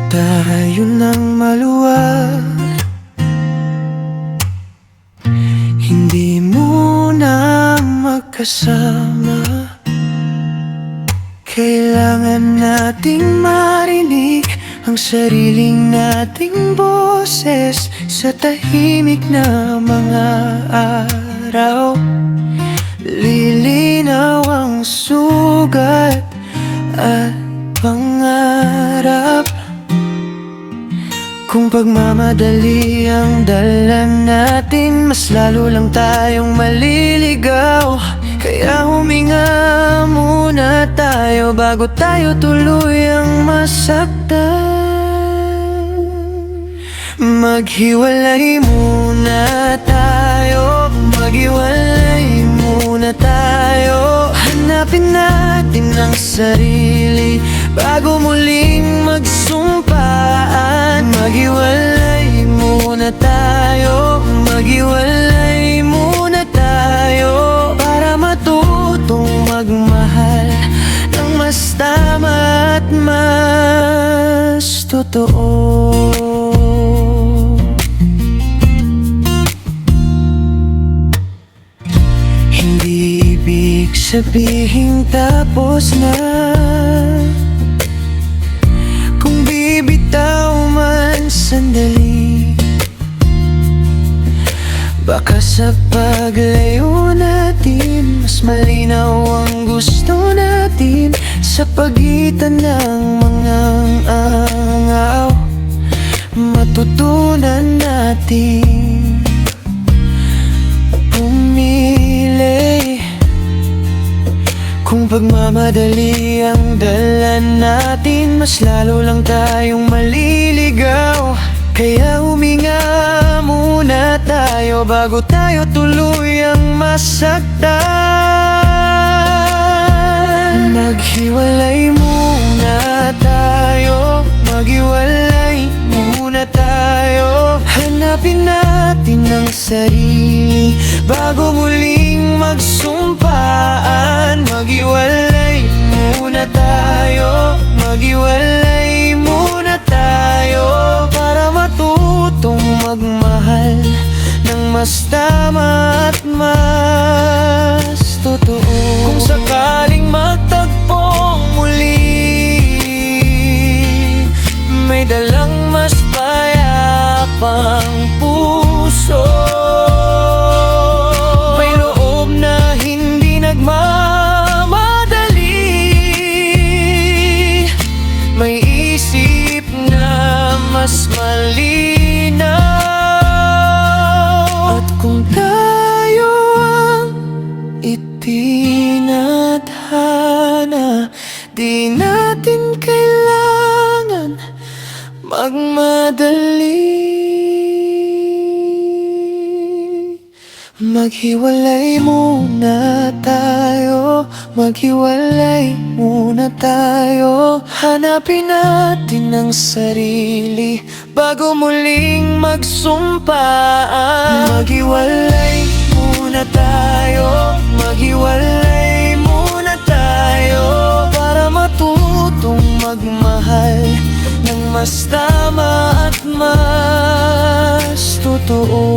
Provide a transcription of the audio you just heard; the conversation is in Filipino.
tayo ng maluwag, hindi muna magkasama. Kailangan nating marinig ang sariling nating boses sa tahimik na mga araw. Lilinaw ang sugat at pangarap. Kung pagmamadali ang dala natin, mas lalo lang tayong maliligaw. Kaya huminga muna tayo bago tayo tuluyang masaktan. Maghiwalay muna tayo, maghiwalay muna tayo. Hanapin natin ang sarili bago muling magsumpaan. Maghiwalay muna tayo, maghiwalay muna tayo, para matutong magmahal ng mas tama at mas totoo. Hindi ibig sabihin tapos na kung bibitaw man sandali. Baka sa paglayo natin, mas malinaw ang gusto natin. Sa pagitan ng mga angaw, matutunan natin pumili. Kung pagmamadali ang dala natin, mas lalo lang tayong maliligaw. Kaya huminga muna tayo bago tayo tuluyang masaktan. Maghiwalay muna tayo, maghiwalay muna tayo. Hanapin natin ang sarili bago muling magsumpaan. Maghiwalay muna tayo, maghiwalay muna tayo, para matutong magmahal ng mas tama at mas totoo. Kung sakaling magtagpo muli, may dalang mas payapang puso, may loob na hindi nagmamadali, may isip na mas malinaw. At kung tayo ang itinadhana, di natin kailangan magmadali. Maghiwalay muna tayo, maghiwalay muna tayo. Hanapin natin ang sarili bago muling magsumpaan. Maghiwalay muna tayo, maghiwalay muna tayo, para matutong magmahal ng mas tama at mas totoo.